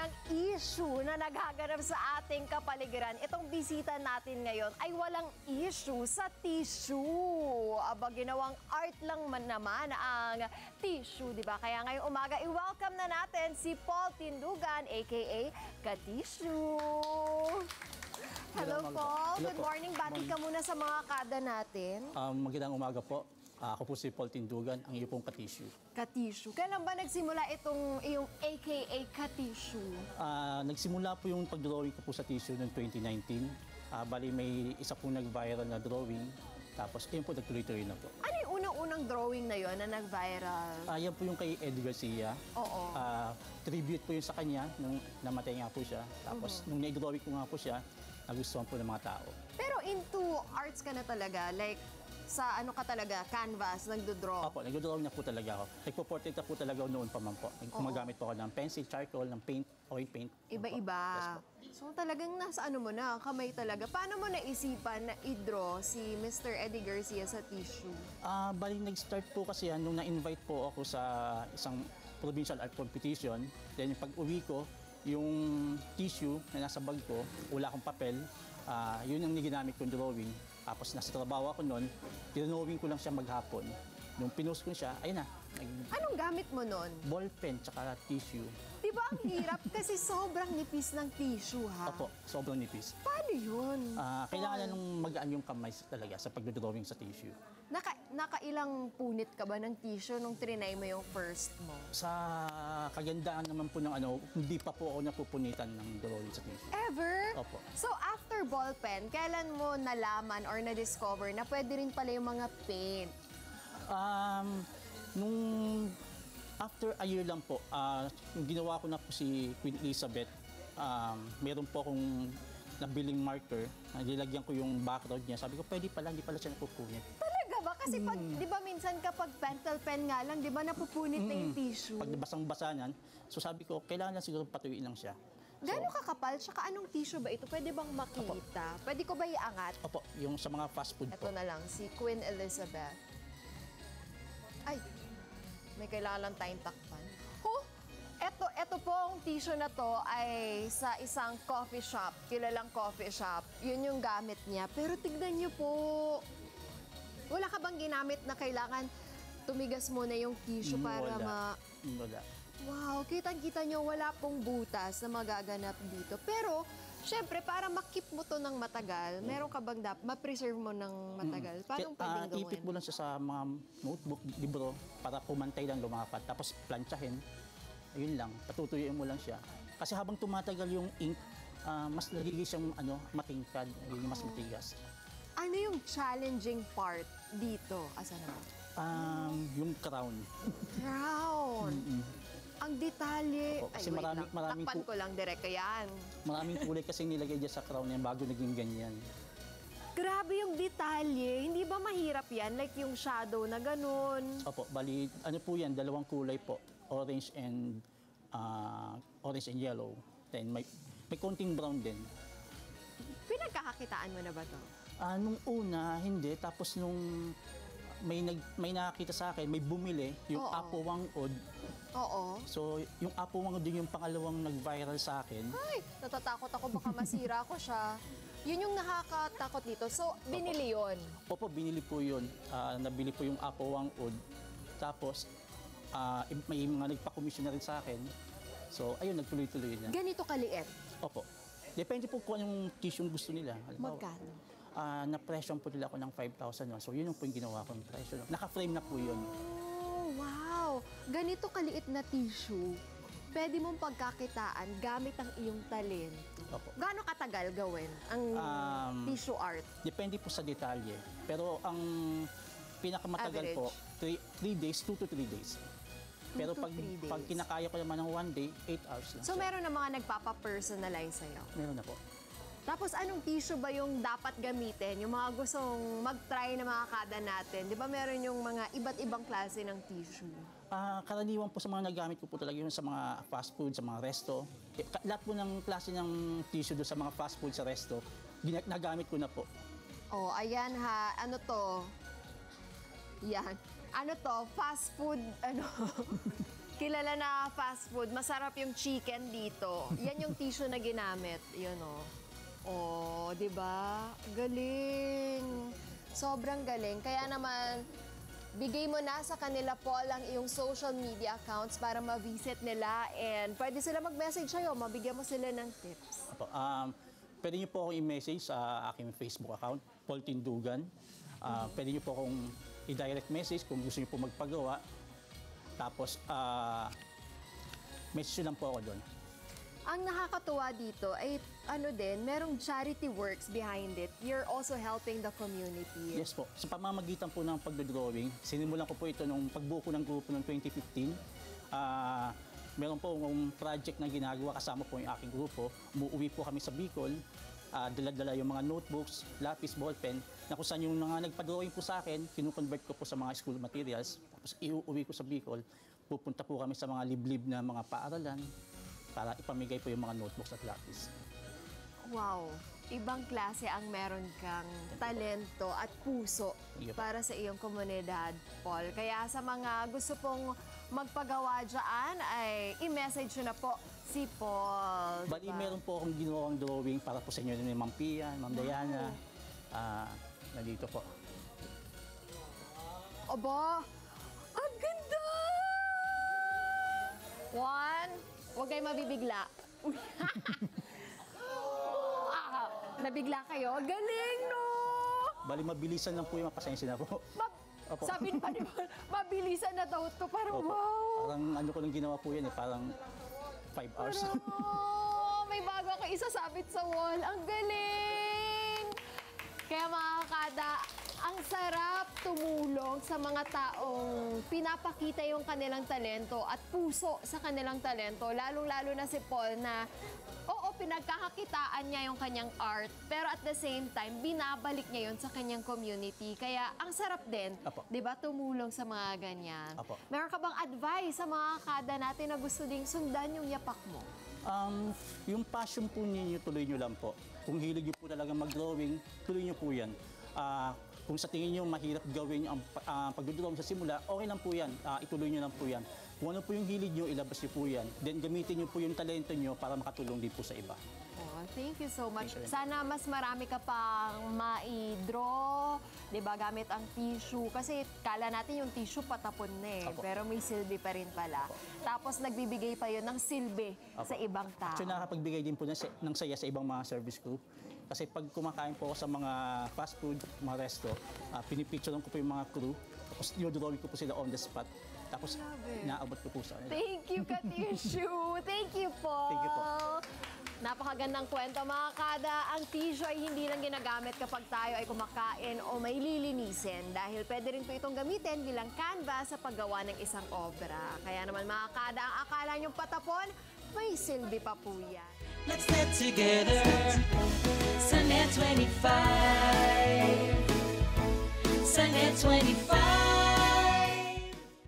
ng issue na naghaganap sa ating kapaligiran. Itong bisita natin ngayon ay walang issue sa tissue. Aba, ginawang art lang man naman ang tissue, di ba? Kaya ngayong umaga, i-welcome na natin si Paul Tindugan, aka Ka-Tissue. Hello, Paul. Good morning. Bati ka muna sa mga kada natin. Magandang umaga po. Ako po si Paul Tindugan, ang iyo pong Ka-Tissue. Ka-Tissue. Kailan ba nagsimula itong iyong aka Ka-Tissue? Nagsimula po yung pag-drawing ko po sa tissue noong 2019. Bali may isa pong nag-viral na drawing. Tapos ayun po, nagtuloy-tuloy na po. Ano yung unang-unang drawing na yon na nag-viral? Yan po yung kay Ed Garcia. Oo. Tribute po yun sa kanya nung namatay nga po siya. Tapos nung na-drawing ko nga po siya, nagustuhan po ng mga tao. Pero into arts ka na talaga? Like, sa ano ka talaga, canvas, nagdodraw? Opo, nag-drawing na po talaga ako. Nagpo-portrait na po talaga noon pa man po. Gumagamit po ako ng pencil, charcoal, ng paint, oil paint. Iba-iba. Yes, So talagang nasa ano mo na, kamay talaga. Paano mo naisipan na i-draw si Mr. Eddie Garcia sa tissue? Bali, nag-start po kasi yan nung na-invite po ako sa isang provincial art competition. Then yung pag-uwi ko, yung tissue na nasa bag ko, wala akong papel, yun ang ginamit kong drawing. Tapos nasa trabaho ako noon, dinrawing ko lang siya maghapon. Nung pinost ko siya, ayun na. Anong gamit mo nun? Ball pen tsaka tissue. Di ba ang hirap? Kasi sobrang nipis ng tissue, ha? Opo, sobrang nipis. Paano yun? Kailangan na nung magaan yung kamay talaga sa pagdodrawing sa tissue. Nakailang punit ka ba ng tissue nung trinay mo yung first mo? Sa kagandaan naman po ng hindi pa po ako napupunitan ng drawing sa tissue. Ever? Opo. So after ballpen, kailan mo nalaman or na-discover na pwede rin pala yung mga paint? Nung after a year lang po, yung ginawa ko na po si Queen Elizabeth, meron po akong nabiling marker, nilagyan ko yung background niya. Sabi ko, pwede pala, hindi pala siya napupunit. Talaga ba? Kasi pag, di ba minsan kapag pentel pen nga lang, di ba napupunit na yung tissue? Pag nabasang-basa yan, so sabi ko, kailangan na siguro patuloy lang siya. Gano'ng kakapal? Tsaka anong tissue ba ito? Pwede bang makita? Pwede ko ba iangat? Opo, yung sa mga fast food Ito po. na lang, si Queen Elizabeth. Ay, may kailangan lang tayong takpan. Ito pong tissue na to ay sa isang coffee shop, kilalang coffee shop. Yun yung gamit niya. Pero tignan niyo po, wala ka bang ginamit na kailangan tumigas muna yung tissue para Wala. Wow, kitang-kita nyo, wala pong butas na magaganap dito. Pero, syempre, para makip mo to ng matagal, meron ka bang ma-preserve mo ng matagal? Paano pwedeng gawin? Ipit mo lang siya sa mga notebook, libro, para kumantay lang lumapat. Tapos planchahin. Ayun lang, patutuyuin mo lang siya. Kasi habang tumatagal yung ink, mas nagiging siyang matingkad, nagiging mas matigas. Ano yung challenging part dito? Asa naman? Yung crown. Crown! Ang detalye. Opo, kasi Ay, wait maraming- lang. maraming Takpan ko lang, direct yan. Maraming kulay kasi nilagay dyan sa crown niya bago naging ganyan. Grabe yung detalye. Hindi ba mahirap yan? Like yung shadow na ganun. Opo, bali, ano po yan, dalawang kulay po. Orange and yellow. Then may konting brown din. Pinagkakakitaan mo na ba to? Nung una, hindi. Tapos nung may nakakita sa akin, may bumili, yung Oo. Apo Wangod. Oo. So, yung Apo Wangod din yung pangalawang nag-viral sa akin. Ay, natatakot ako baka masira ko siya. Yun yung nakakatakot dito. So, binili yun. Opo, binili po yun. Nabili po yung Apo Wangod. Tapos, may mga nagpa-commission na rin sa akin. So, ayun, nagtuloy-tuloy na. Ganito kaliit. Opo. Depende po kung anong tissue gusto nila. Halimbawa, Magkano? na-presyon po nila ako ng 5,000 yun. So, yun yung po yung ginawa kong presyo. Naka-frame na po yun. Oh, wow! Ganito kaliit na tissue, pwede mong pagkakitaan gamit ang iyong talento. Opo. Gaano katagal gawin ang tissue art? Depende po sa detalye. Pero ang pinakamatagal po, 3 days, 2 to 3 days. Pero 2 to 3 days. pag kinakaya ko naman ng 1 day, 8 hours lang. So, siya. meron na mga nagpapa-personalize sa'yo. Meron na po. Tapos, anong tissue ba yung dapat gamitin? Yung mga gustong mag-try na mga kada natin. Di ba meron yung mga iba't ibang klase ng tissue? Karaniwan po sa mga nagamit ko po talaga yun sa mga fast food, sa mga resto. Lahat po ng klase ng tissue doon sa mga fast food sa resto, nagamit ko na po. Oh, ayan ha. Ano to? Yan. Ano to? Fast food, ano? kilala na fast food, masarap yung chicken dito. Yan yung tissue na ginamit. Yun o. Oh, di ba? Galing. Sobrang galing. Kaya naman, bigay mo na sa kanila, Paul, ang iyong social media accounts para ma-visit nila and pwede sila mag-message sa'yo, mabigyan mo sila ng tips. Apo, pwede niyo po akong i-message sa aking Facebook account, Paul Tindugan. Pwede niyo po akong i-direct message kung gusto niyo po magpagawa. Tapos, message lang po ako doon. Ang nakakatuwa dito ay merong charity works behind it. You're also helping the community. Yes po. Sa pamamagitan po ng pagdodrawing, sinimulan ko po ito nung pagbuo ko ng grupo noong 2015. Meron po akong project na ginagawa kasama po yung aking grupo. Umuwi po kami sa Bicol, dala-dala yung mga notebooks, lapis, ballpen, na kung saan yung mga nagpa-drawing po sa akin, kinukonvert ko po sa mga school materials. Tapos iuwi ko sa Bicol, pupunta po kami sa mga liblib na mga paaralan para ipamigay po yung mga notebooks at lapis. Wow! Ibang klase ang meron kang talento at puso para sa iyong komunidad, Paul. Kaya sa mga gusto pong magpagawa dyan, ay i-message nyo na po si Paul. Bali, meron po akong ginawang drawing para po sa inyo ni Ma'am Pia, Ma'am Diana. Nandito po. Aba! Ang ganda! One, huwag kayong mabibigla. Nabigla kayo? Galing, no? Bali, mabilisan lang po yung pasensya na po. Opo. Sabi pa ni Paul, mabilisan na daw ito. Parang Opo. wow! Parang ano ko lang ginawa po yan parang 5 hours. May bago ako isasabit sa wall. Ang galing! Kaya mga kakada, ang sarap tumulong sa mga taong pinapakita yung kanilang talento at puso sa kanilang talento. Lalong-lalo na si Paul na, oo, pinagkakakitaan niya yung kanyang art, pero at the same time, binabalik niya yun sa kanyang community. Kaya ang sarap din, di ba, tumulong sa mga ganyan. Apo. Meron ka bang advice sa mga kakada natin na gusto ding sundan yung yapak mo? Yung passion po ninyo, tuloy nyo lang po. Kung hilig nyo po talaga mag-drawing, tuloy nyo po yan. Kung sa tingin nyo mahirap gawin ang pag-drawing sa simula, okay lang po yan. Ituloy nyo lang po yan. Kung ano po yung hilig nyo, ilabas nyo po yan. Then gamitin nyo po yung talento nyo para makatulong din po sa iba. Oh, thank you so much. Thank you. Sana mas marami ka pang ma-draw, 'di ba, gamit ang tissue. Kasi kala natin yung tissue patapon na eh, Apo. pero may silbi pa rin pala. Tapos nagbibigay pa yun ng silbi sa ibang tao. Actually, nakapagbigay din po ng saya sa ibang mga service crew. Kasi pag kumakain po ako sa mga fast food, mga resto, pinipicturean ko po yung mga crew. Tapos i-drawing ko po sila on the spot. Tapos inaabot ko po sa kanila. Thank you, ka-tissue. Thank you po. Thank you po. Napakagandang kwento, mga kada. Ang tissue ay hindi lang ginagamit kapag tayo ay kumakain o may lilinisin. Dahil pwede rin po itong gamitin bilang canvas sa paggawa ng isang obra. Kaya naman, mga kada, ang akala niyong patapon, may silbi pa po yan. Let's get together, Sunday 25. Sunday 25.